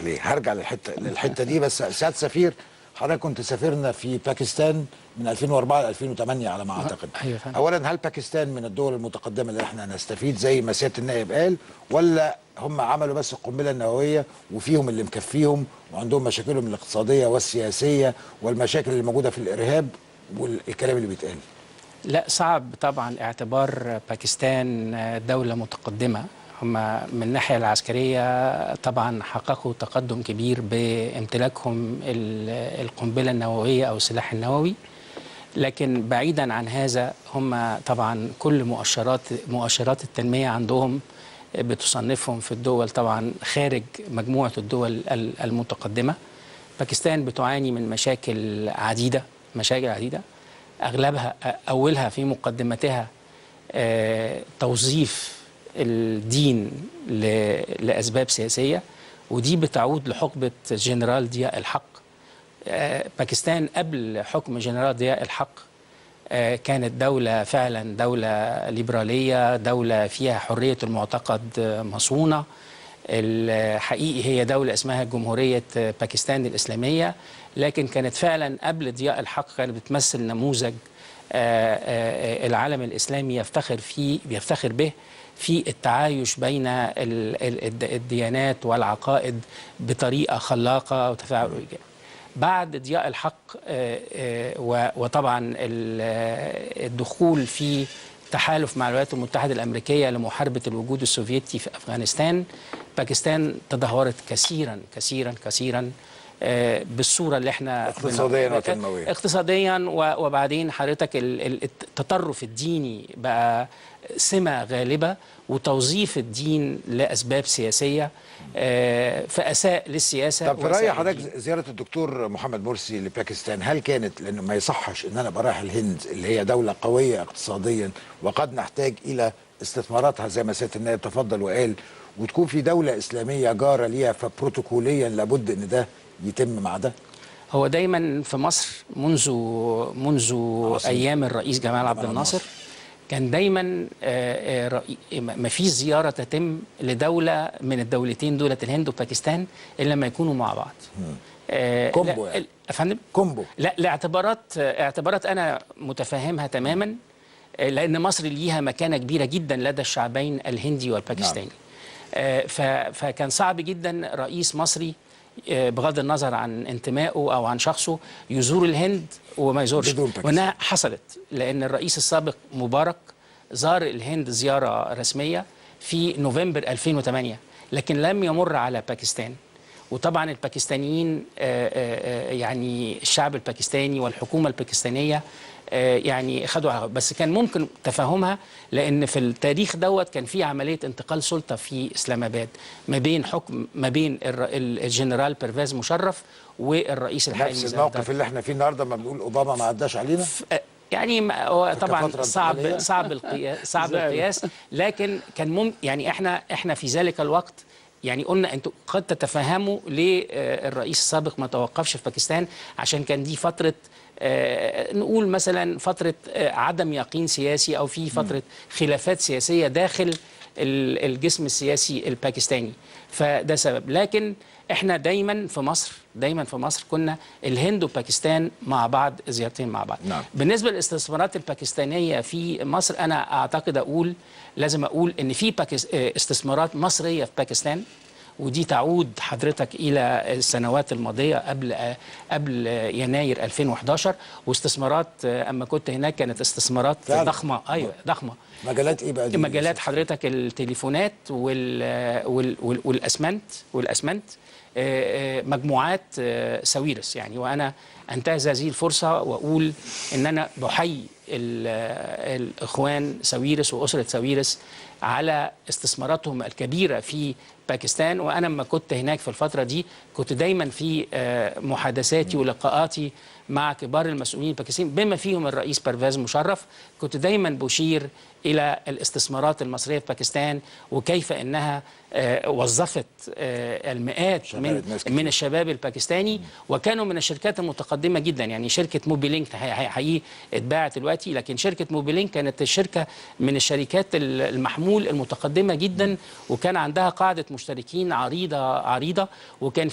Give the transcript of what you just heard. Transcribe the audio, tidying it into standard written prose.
تسمح لي هرجع للحته دي. بس سياده سفير، حضرتك كنت سافرنا في باكستان من 2004 ل 2008 على ما اعتقد. أيوة فندم. اولا، هل باكستان من الدول المتقدمه اللي احنا هنستفيد زي ما سياده النائب قال، ولا هم عملوا بس القنبله النوويه وفيهم اللي مكفيهم وعندهم مشاكلهم الاقتصاديه والسياسيه والمشاكل اللي موجوده في الارهاب والكلام اللي بيتقال؟ لا، صعب طبعا اعتبار باكستان دولة متقدمة. هم من الناحية العسكرية طبعا حققوا تقدم كبير بامتلاكهم القنبلة النووية أو السلاح النووي، لكن بعيدا عن هذا هم طبعا كل مؤشرات التنمية عندهم بتصنفهم في الدول طبعا خارج مجموعة الدول المتقدمة. باكستان بتعاني من مشاكل عديدة، أغلبها أولها في مقدمتها توظيف الدين لأسباب سياسية، ودي بتعود لحقبة جنرال ضياء الحق. باكستان قبل حكم جنرال ضياء الحق كانت دولة فعلا دولة ليبرالية، دولة فيها حرية المعتقد مصونة. الحقيقي هي دولة اسمها جمهورية باكستان الإسلامية، لكن كانت فعلا قبل ضياء الحق كانت بتمثل نموذج العالم الإسلامي بيفتخر به في التعايش بين الديانات والعقائد بطريقة خلاقة وتفاعل إيجابي. بعد ضياء الحق وطبعا الدخول في تحالف مع الولايات المتحدة الأمريكية لمحاربة الوجود السوفيتي في أفغانستان، باكستان تدهورت كثيرا كثيرا كثيرا بالصورة اللي احنا اقتصاديا وتنمويا. اقتصاديا، وبعدين حضرتك التطرف الديني بقى سمة غالبة، وتوظيف الدين لأسباب سياسية فأساء للسياسة. طب في رأي حضرتك زيارة الدكتور محمد مرسي لباكستان هل كانت، لأنه ما يصحش إن أنا أبقى رايح الهند اللي هي دولة قوية اقتصاديا وقد نحتاج إلى استثماراتها زي ما سيادة النائب تفضل وقال، وتكون في دولة إسلامية جارة ليها، فبروتوكوليا لابد إن ده يتم مع ده؟ هو دايما في مصر منذ أيام الرئيس جمال عبد الناصر كان دايما ما فيش زيارة تتم لدولة من الدولتين دولة الهند وباكستان إلا لما يكونوا مع بعض. كومبو يعني. أفندم؟ كومبو. لا، اعتبارات أنا متفهمها تماما، لأن مصر ليها مكانة كبيرة جدا لدى الشعبين الهندي والباكستاني. فكان صعب جدا رئيس مصري بغض النظر عن انتمائه أو عن شخصه يزور الهند وما يزورش، وانها حصلت لأن الرئيس السابق مبارك زار الهند زيارة رسمية في نوفمبر 2008، لكن لم يمر على باكستان. وطبعا الباكستانيين يعني الشعب الباكستاني والحكومة الباكستانية يعني خدوا، بس كان ممكن تفهمها لأن في التاريخ دوت كان في عملية انتقال سلطة في إسلام آباد ما بين الجنرال بيرفيز مشرف والرئيس الحالي. نفس الموقف اللي احنا فيه النهارده ما بنقول أوباما ما عداش علينا. يعني هو طبعا صعب القياس، لكن كان يعني احنا في ذلك الوقت يعني قلنا انتوا قد تتفهموا ليه الرئيس السابق ما توقفش في باكستان، عشان كان دي فترة نقول مثلا فترة عدم يقين سياسي أو في فترة خلافات سياسية داخل الجسم السياسي الباكستاني، فده سبب. لكن احنا دايما في مصر كنا الهند وباكستان مع بعض، زيارتين مع بعض. نعم. بالنسبة للاستثمارات الباكستانية في مصر، أنا أعتقد لازم أقول إن في استثمارات مصرية في باكستان، ودي تعود حضرتك إلى السنوات الماضية قبل يناير 2011، واستثمارات أما كنت هناك كانت استثمارات ضخمة. أيوة ضخمة. مجالات إيه بقى دي؟ مجالات حضرتك التليفونات والأسمنت مجموعات ساويرس يعني. وأنا أنتهز هذه الفرصة وأقول إن أنا بحيي الإخوان ساويرس وأسرة ساويرس على استثماراتهم الكبيرة في باكستان. وأنا لما كنت هناك في الفترة دي كنت دايما في محادثاتي ولقاءاتي مع كبار المسؤولين الباكستانيين بما فيهم الرئيس بيرفيز مشرف، كنت دايما بشير إلى الاستثمارات المصرية في باكستان وكيف أنها وظفت المئات من الشباب الباكستاني، وكانوا من الشركات المتقدمة جدا. يعني شركة موبي لينك حقيقي اتباعت دلوقتي، لكن شركة موبي لينك كانت الشركة من الشركات المحمول المتقدمة جدا، وكان عندها قاعدة مشتركين عريضة، وكان